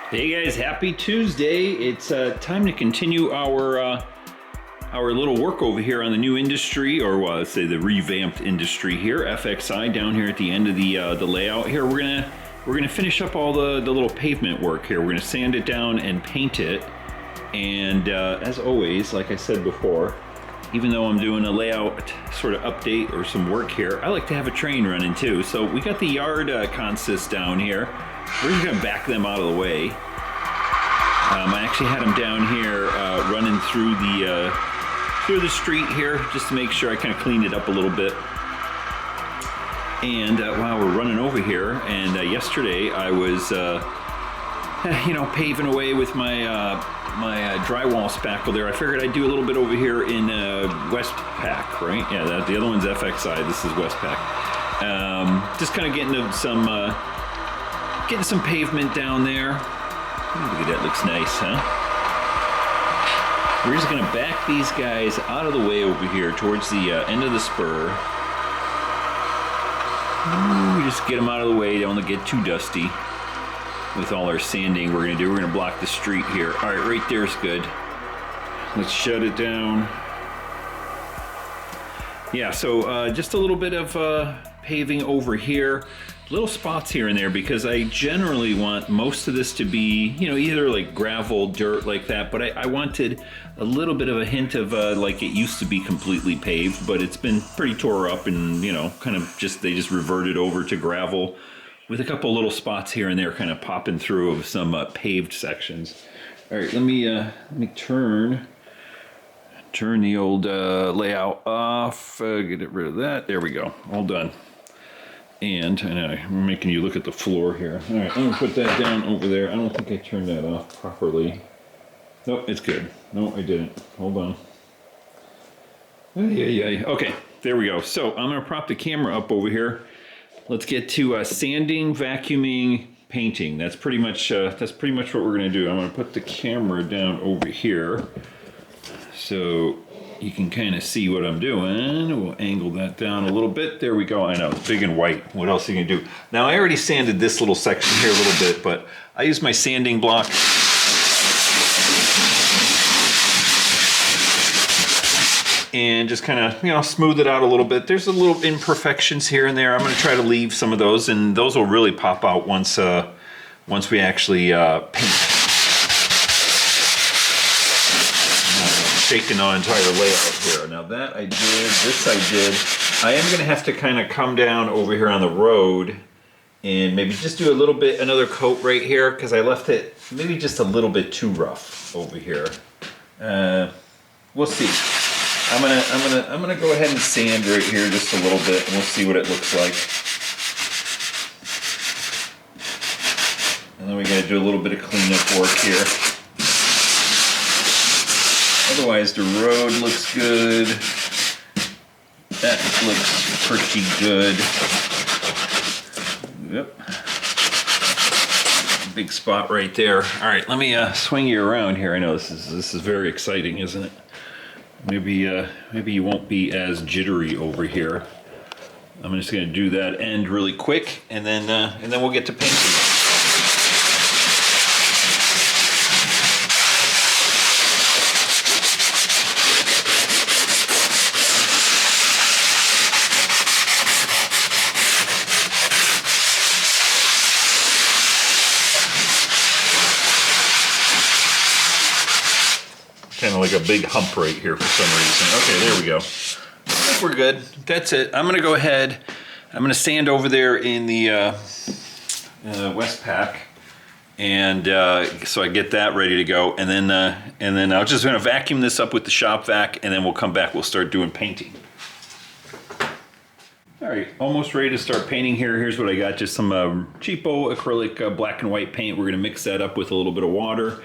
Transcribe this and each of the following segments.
Hey guys, happy Tuesday. It's time to continue our little work over here on the new industry, or let's say the revamped industry here, FXI, down here at the end of the layout here. We're gonna finish up all the little pavement work here. We're gonna sand it down and paint it. And as always, like I said before, even though I'm doing a layout sort of update or some work here, I like to have a train running too. So we got the yard consist down here. We're just gonna back them out of the way. I actually had them down here running through the street here just to make sure I kind of cleaned it up a little bit. And while we're running over here, and yesterday I was paving away with my drywall spackle there. I figured I'd do a little bit over here in Westpac, right? Yeah, the other one's FXI. This is Westpac. Just kind of getting some pavement down there. Look at that, looks nice, huh? We're just gonna back these guys out of the way over here towards the end of the spur. Ooh, just get them out of the way, don't get too dusty with all our sanding we're gonna do. We're gonna block the street here. All right, right there's good. Let's shut it down. Yeah, so just a little bit of paving over here. Little spots here and there, because I generally want most of this to be, either like gravel, dirt like that, but I wanted a little bit of a hint of like it used to be completely paved, but it's been pretty tore up and, kind of they just reverted over to gravel with a couple little spots here and there kind of popping through of some paved sections. All right, let me turn the old layout off, get rid of that. There we go, all done. And I'm making you look at the floor here. All right, I'm gonna put that down over there. I don't think I turned that off properly. Nope, it's good. No, I didn't. Hold on. Okay, there we go. So I'm gonna prop the camera up over here. Let's get to sanding, vacuuming, painting. That's pretty much what we're gonna do. I'm gonna put the camera down over here so you can kind of see what I'm doing. We'll angle that down a little bit. There we go. I know, it's big and white. What else are you gonna do? Now, I already sanded this little section here a little bit, but I use my sanding block. And just kind of, smooth it out a little bit. There's a little imperfections here and there. I'm gonna try to leave some of those, and those will really pop out once we actually paint. Shaking the entire layout here. Now that I did, this I did. I am gonna have to kind of come down over here on the road and maybe just do a little bit, another coat right here, because I left it maybe just a little bit too rough over here. We'll see. I'm gonna go ahead and sand right here just a little bit, and we'll see what it looks like. And then we gotta do a little bit of cleanup work here. Otherwise, the road looks good. That looks pretty good. Yep. Big spot right there. All right, let me swing you around here. I know this is very exciting, isn't it? Maybe you won't be as jittery over here. I'm just going to do that end really quick, and then we'll get to painting. Kind of like a big hump right here for some reason. Okay, there we go. I think we're good. That's it. I'm gonna go ahead. I'm gonna sand over there in the Westpac, and so I get that ready to go. And then I'm just gonna vacuum this up with the shop vac, and then we'll come back. We'll start doing painting. All right, almost ready to start painting here. Here's what I got: just some cheapo acrylic black and white paint. We're gonna mix that up with a little bit of water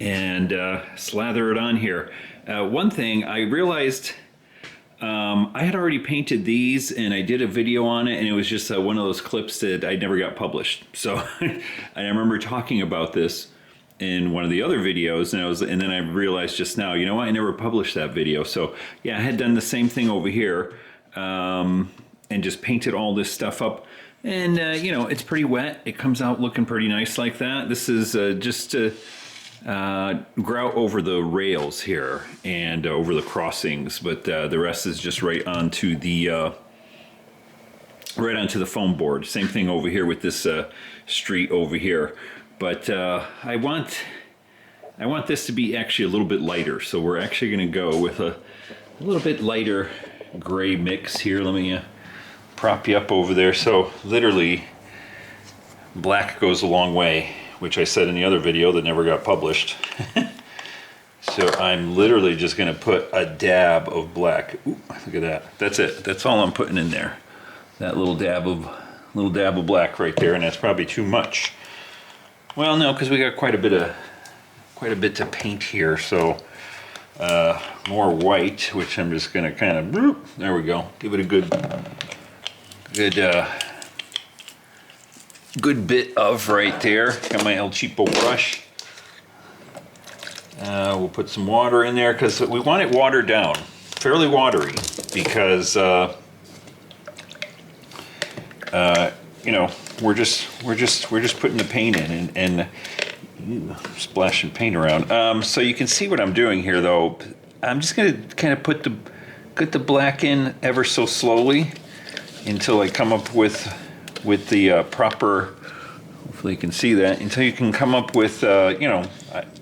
and slather it on here. One thing I realized, I had already painted these and I did a video on it, and it was just one of those clips that I never got published. So I remember talking about this in one of the other videos, and then I realized just now, I never published that video. So yeah, I had done the same thing over here, and just painted all this stuff up. And, you know, it's pretty wet. It comes out looking pretty nice like that. This is just to grout over the rails here and over the crossings, but the rest is just right onto the foam board. Same thing over here with this street over here. But I want this to be actually a little bit lighter, so we're actually going to go with a little bit lighter gray mix here. Let me prop you up over there. So literally, black goes a long way, which I said in the other video that never got published. So I'm literally just going to put a dab of black. Ooh, look at that. That's it. That's all I'm putting in there. That little dab of black right there, and that's probably too much. Well, no, because we got quite a bit to paint here. So more white, which I'm just going to kind of, there we go. Give it a good bit of right there. Got my El Cheapo brush. We'll put some water in there because we want it watered down, fairly watery, because you know, we're just putting the paint in and splashing paint around. So you can see what I'm doing here, though. I'm just gonna kind of put the black in ever so slowly until I come up with the proper. Hopefully you can see that, until you can come up with you know.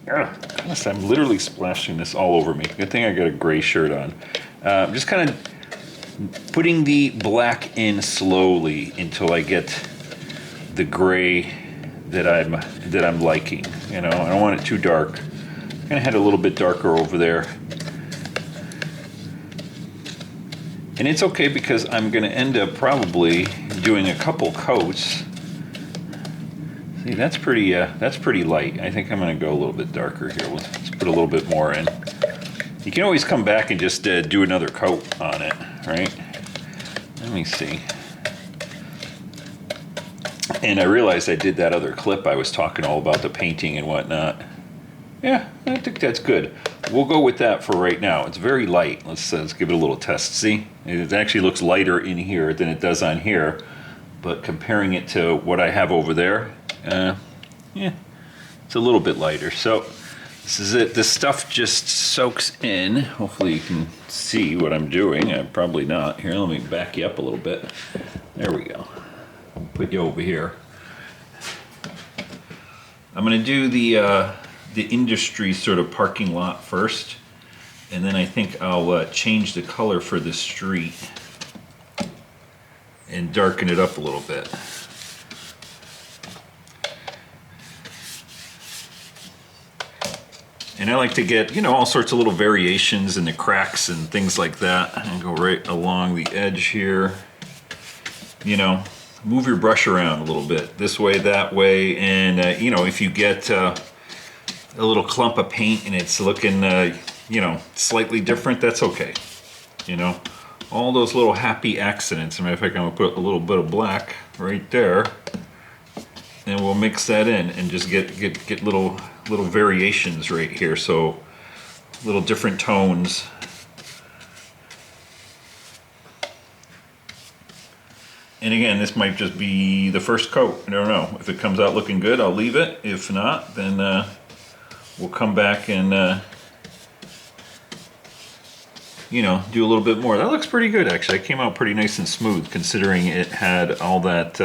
Goodness, I'm literally splashing this all over me. Good thing I got a gray shirt on. Just kind of putting the black in slowly until I get the gray that I'm liking. You know, I don't want it too dark. I'm gonna head a little bit darker over there. And it's okay because I'm gonna end up probably doing a couple coats. See, that's pretty light. I think I'm gonna go a little bit darker here. Let's put a little bit more in. You can always come back and just do another coat on it, right? Let me see. And I realized I did that other clip. I was talking all about the painting and whatnot. Yeah, I think that's good. We'll go with that for right now. It's very light. Let's give it a little test. See, it actually looks lighter in here than it does on here. But comparing it to what I have over there, yeah, it's a little bit lighter. So this is it. This stuff just soaks in. Hopefully you can see what I'm doing. Probably not. Here, let me back you up a little bit. There we go. Put you over here. I'm going to do the industry sort of parking lot first, and then I think I'll change the color for the street and darken it up a little bit. And I like to get, you know, all sorts of little variations in the cracks and things like that, and go right along the edge here. You know, move your brush around a little bit, this way, that way, and you know, if you get a little clump of paint and it's looking, you know, slightly different, that's okay. You know, all those little happy accidents. As a matter of fact, I'm gonna put a little bit of black right there, and we'll mix that in and just get little variations right here. So little different tones. And again, this might just be the first coat. I don't know. If it comes out looking good, I'll leave it. If not, then we'll come back and you know, do a little bit more. That looks pretty good, actually. It came out pretty nice and smooth, considering it had all that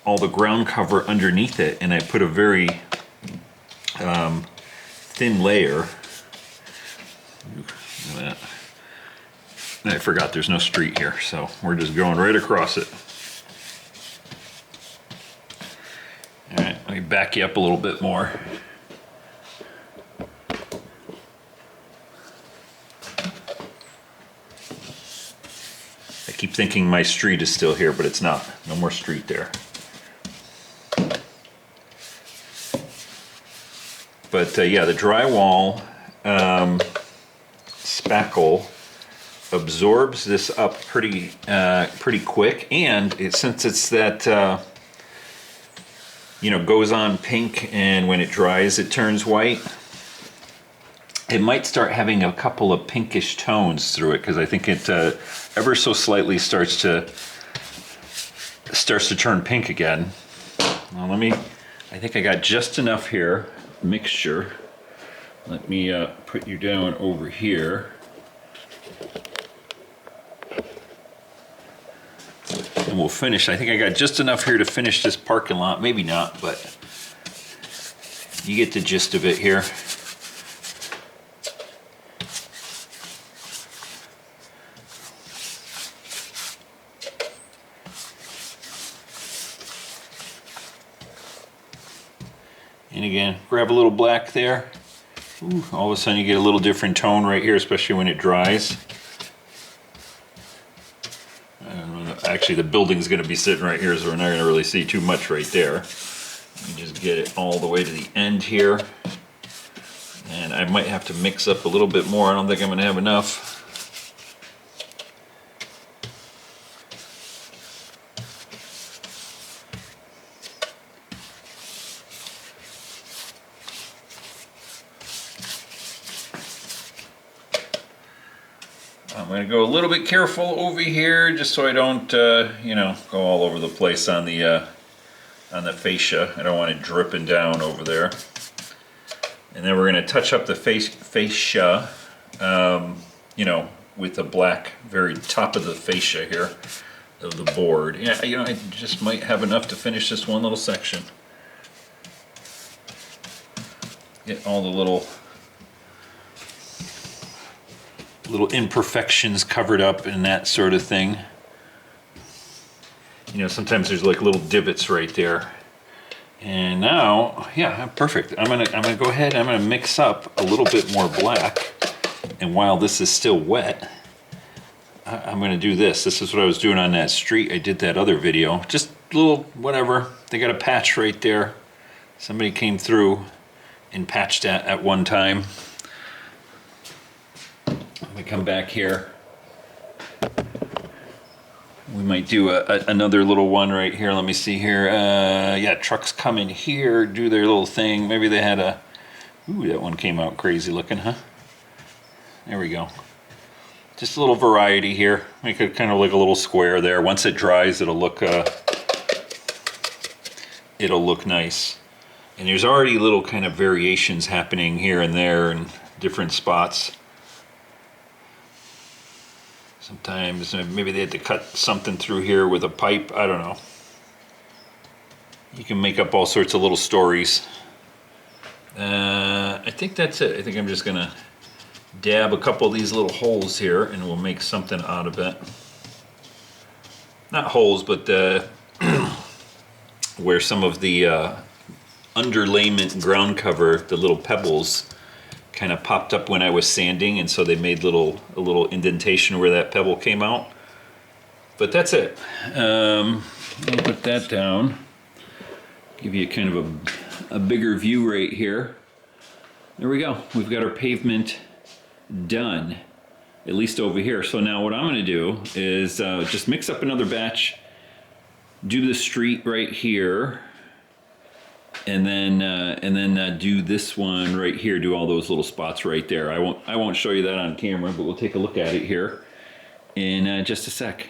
all the ground cover underneath it, and I put a very thin layer. Look at that. And I forgot there's no street here, so we're just going right across it. All right, let me back you up a little bit more. I keep thinking my street is still here, but it's not. No more street there. But yeah, the drywall spackle absorbs this up pretty quick, and since it's that you know, goes on pink, and when it dries it turns white. it might start having a couple of pinkish tones through it, because I think it ever so slightly starts to turn pink again. Now I think I got just enough here, mixture. Let me put you down over here. And we'll finish. I think I got just enough here to finish this parking lot. Maybe not, but you get the gist of it here. And again, grab a little black there. Ooh, all of a sudden you get a little different tone right here, especially when it dries. I don't know, actually the building's going to be sitting right here, so we're not going to really see too much right there. Let me just get it all the way to the end here. And I might have to mix up a little bit more. I don't think I'm going to have enough. I'm going to go a little bit careful over here, just so I don't, you know, go all over the place on the fascia. I don't want it dripping down over there. And then we're going to touch up the fascia, you know, with the black, very top of the fascia here of the board. Yeah, you know, I just might have enough to finish this one little section. Get all the little imperfections covered up and that sort of thing. You know, sometimes there's like little divots right there. And now, yeah, perfect. I'm gonna go ahead, I'm gonna mix up a little bit more black. And while this is still wet, I'm gonna do this. This is what I was doing on that street. I did that other video. Just a little, whatever. They got a patch right there. Somebody came through and patched that at one time. Let me come back here. We might do another little one right here. Let me see here. Yeah, trucks come in here, do their little thing. Maybe they had a... Ooh, that one came out crazy looking, huh? There we go. Just a little variety here. Make it kind of like a little square there. Once it dries, it'll look nice. And there's already little kind of variations happening here and there in different spots. Sometimes maybe they had to cut something through here with a pipe. I don't know. You can make up all sorts of little stories. I think that's it. I think I'm just gonna dab a couple of these little holes here and we'll make something out of it. Not holes, but where some of the underlayment ground cover, the little pebbles, kind of popped up when I was sanding, and so they made a little indentation where that pebble came out. But that's it. I'll put that down. Give you kind of a bigger view right here. There we go. We've got our pavement done, at least over here. So now what I'm going to do is just mix up another batch, do the street right here, and then do this one right here, do all those little spots right there. I won't show you that on camera, but we'll take a look at it here in just a sec.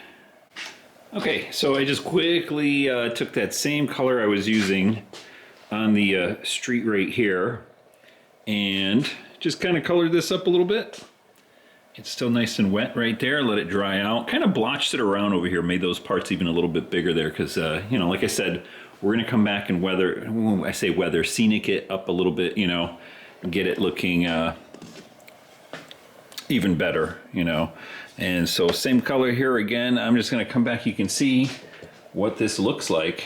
Okay, so I just quickly took that same color I was using on the street right here and just kind of colored this up a little bit. It's still nice and wet right there. Let it dry out. Kind of blotched it around over here, made those parts even a little bit bigger there because, you know, like I said, we're going to come back and weather, when I say weather, scenic it up a little bit, you know, get it looking even better, you know. And so same color here again. I'm just going to come back. You can see what this looks like,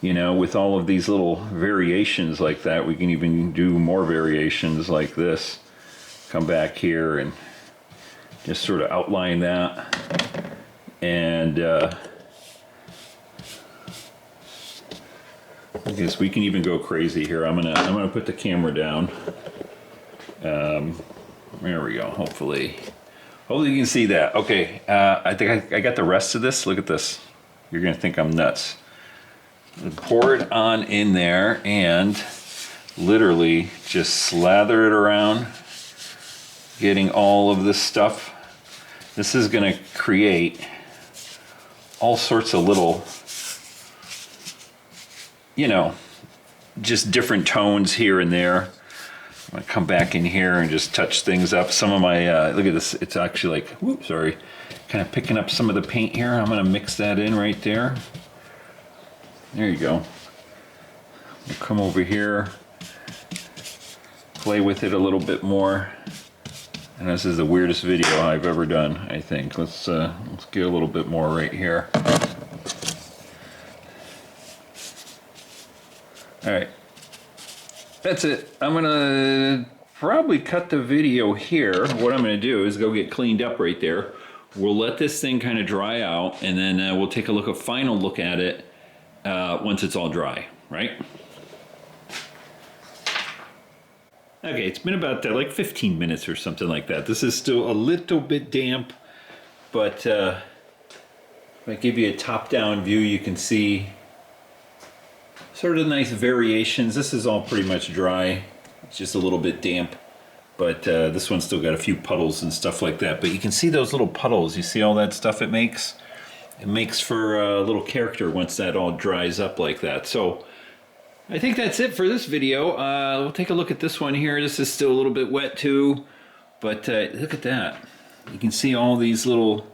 you know, with all of these little variations like that. We can even do more variations like this. Come back here and just sort of outline that. And I guess we can even go crazy here. I'm gonna put the camera down. There we go. Hopefully you can see that. Okay, I think I got the rest of this. Look at this. You're gonna think I'm nuts. Pour it on in there, and literally just slather it around, getting all of this stuff. This is going to create all sorts of little, you know, just different tones here and there. I'm going to come back in here and just touch things up. Some of my, look at this, it's actually like, whoops, sorry, kind of picking up some of the paint here. I'm going to mix that in right there. There you go. We'll come over here, play with it a little bit more. And this is the weirdest video I've ever done, I think. Let's get a little bit more right here. All right, that's it. I'm gonna probably cut the video here. What I'm gonna do is go get cleaned up right there. We'll let this thing kind of dry out, and then we'll take a final look at it once it's all dry, right? Okay, it's been about like 15 minutes or something like that. This is still a little bit damp, but if I give you a top-down view, you can see sort of nice variations. This is all pretty much dry. It's just a little bit damp, but this one's still got a few puddles and stuff like that. But you can see those little puddles. You see all that stuff it makes? It makes for a little character once that all dries up like that. So I think that's it for this video. We'll take a look at this one here. This is still a little bit wet too, but look at that. You can see all these little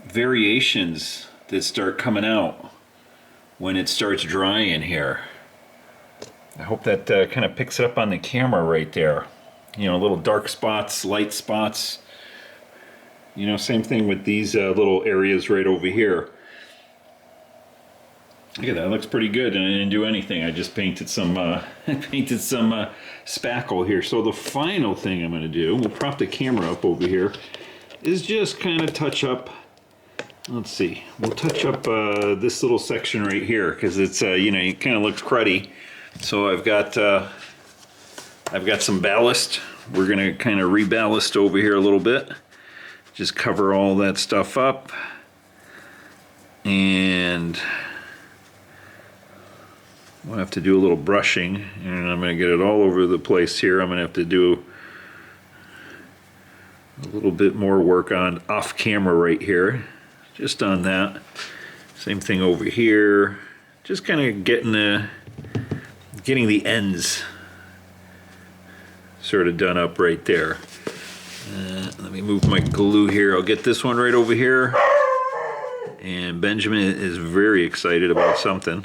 variations that start coming out when it starts drying here. I hope that kind of picks it up on the camera right there. You know, little dark spots, light spots. You know, same thing with these little areas right over here. Look at that, it looks pretty good, and I didn't do anything. I just painted some spackle here. So the final thing I'm going to do, we'll prop the camera up over here, is just kind of touch up. Let's see, we'll touch up this little section right here because it's you know, it kind of looks cruddy. So I've got some ballast. We're going to kind of reballast over here a little bit. Just cover all that stuff up, and we'll have to do a little brushing, and I'm going to get it all over the place here. I'm going to have to do a little bit more work on off camera right here, just on that. Same thing over here. Just kind of getting the ends sort of done up right there. Let me move my glue here. I'll get this one right over here. And Benjamin is very excited about something.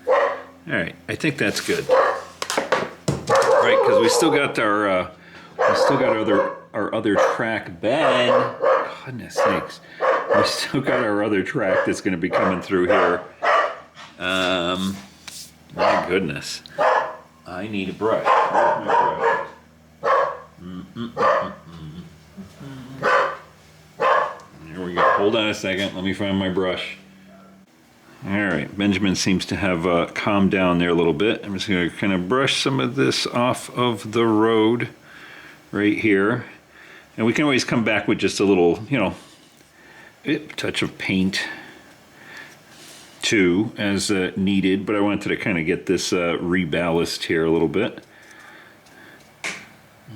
All right, I think that's good. Right, because we still got our other track. Ben, goodness sakes, we still got our other track that's going to be coming through here. My goodness, I need a brush. Where's my brush? Here we go. Hold on a second. Let me find my brush. All right, Benjamin seems to have calmed down there a little bit. I'm just going to kind of brush some of this off of the road right here. And we can always come back with just a little, you know, touch of paint too as needed. But I wanted to kind of get this reballast here a little bit.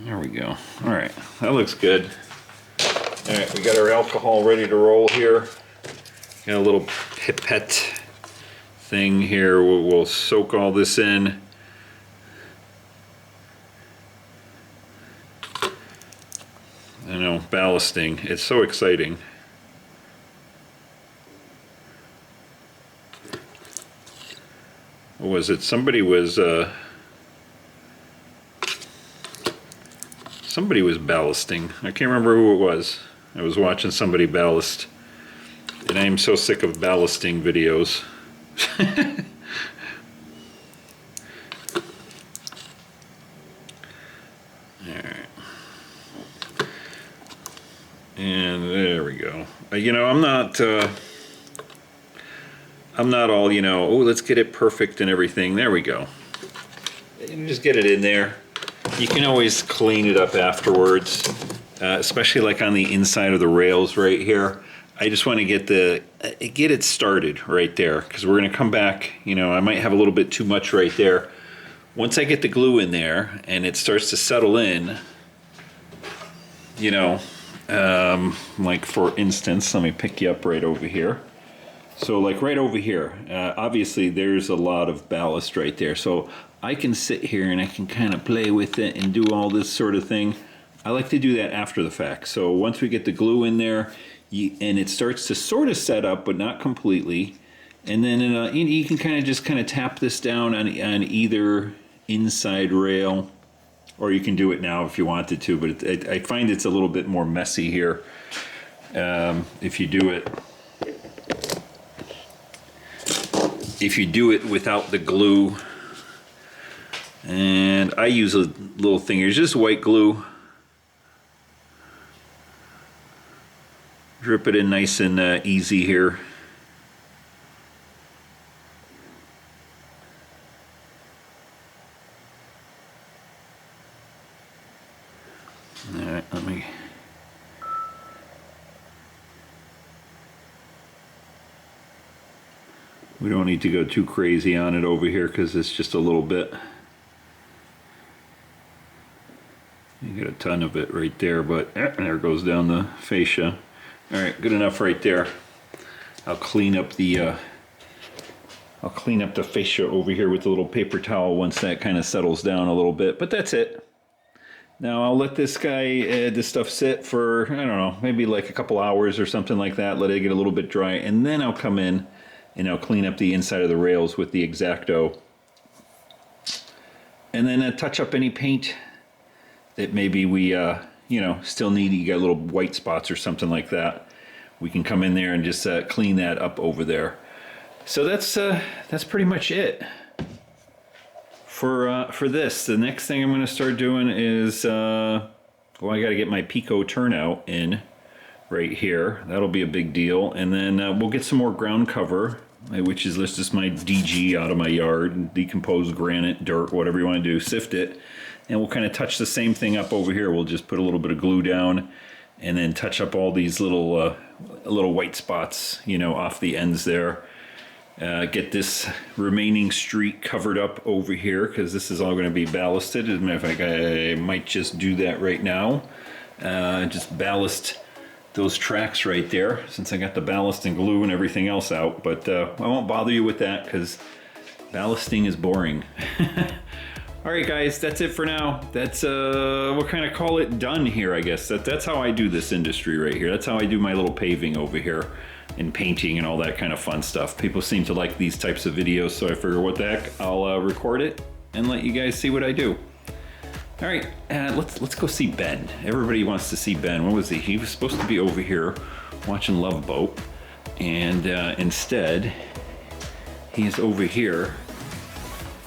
There we go. All right, that looks good. All right, we got our alcohol ready to roll here. Got a little pipette thing here. We'll soak all this in. I know, ballasting. It's so exciting. What was it? Somebody was ballasting. I can't remember who it was. I was watching somebody ballast. And I am so sick of ballasting videos. Alright. And there we go. You know, I'm not all, you know, oh, let's get it perfect and everything. There we go. You just get it in there. You can always clean it up afterwards, especially like on the inside of the rails right here. I just want to get it started right there, because we're going to come back. You know, I might have a little bit too much right there, once I get the glue in there and it starts to settle in, you know, like for instance, let me pick you up right over here. So like right over here, obviously there's a lot of ballast right there. So I can sit here and I can kind of play with it and do all this sort of thing. I like to do that after the fact. So once we get the glue in there and it starts to sort of set up, but not completely, and then you can kind of tap this down on either inside rail, or you can do it now if you wanted to, but I find it's a little bit more messy here if you do it without the glue. And I use a little thing here, just white glue. Drip it in nice and easy here. Alright, let me... We don't need to go too crazy on it over here because it's just a little bit. You get a ton of it right there, but there goes down the fascia. Alright, good enough right there. I'll clean up the fascia over here with a little paper towel once that kind of settles down a little bit, but that's it. Now I'll let this stuff sit for, I don't know, maybe like a couple hours or something like that, let it get a little bit dry, and then I'll come in and I'll clean up the inside of the rails with the X-Acto. And then touch up any paint that maybe we, still need. You got little white spots or something like that. We can come in there and just clean that up over there. So that's pretty much it for this. The next thing I'm going to start doing is, I got to get my Pico turnout in right here. That'll be a big deal. And then we'll get some more ground cover, which is just my DG out of my yard, decomposed granite, dirt, whatever you want to do, sift it. And we'll kind of touch the same thing up over here. We'll just put a little bit of glue down and then touch up all these little white spots, off the ends there. Get this remaining street covered up over here because this is all going to be ballasted. As a matter of fact, I might just do that right now. Just ballast those tracks right there since I got the ballast and glue and everything else out. But I won't bother you with that because ballasting is boring. Alright guys, that's it for now. That's, we'll kind of call it done here, I guess. That's how I do this industry right here. That's how I do my little paving over here and painting and all that kind of fun stuff. People seem to like these types of videos, so I figure what the heck, I'll record it and let you guys see what I do. Alright, let's go see Ben. Everybody wants to see Ben. What was he? He was supposed to be over here watching Love Boat, and instead, he is over here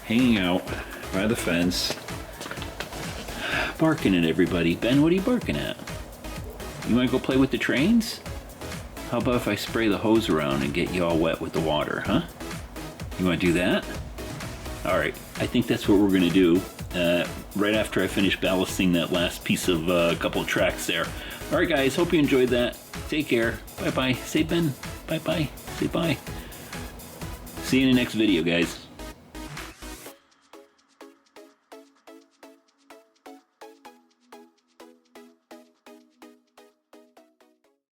hanging out by the fence, barking at everybody. Ben, what are you barking at? You want to go play with the trains? How about if I spray the hose around and get you all wet with the water, huh? You want to do that? Alright, I think that's what we're going to do right after I finish ballasting that last piece of couple of tracks there. Alright guys, hope you enjoyed that. Take care. Bye-bye. Say Ben. Bye-bye. Say bye. See you in the next video, guys.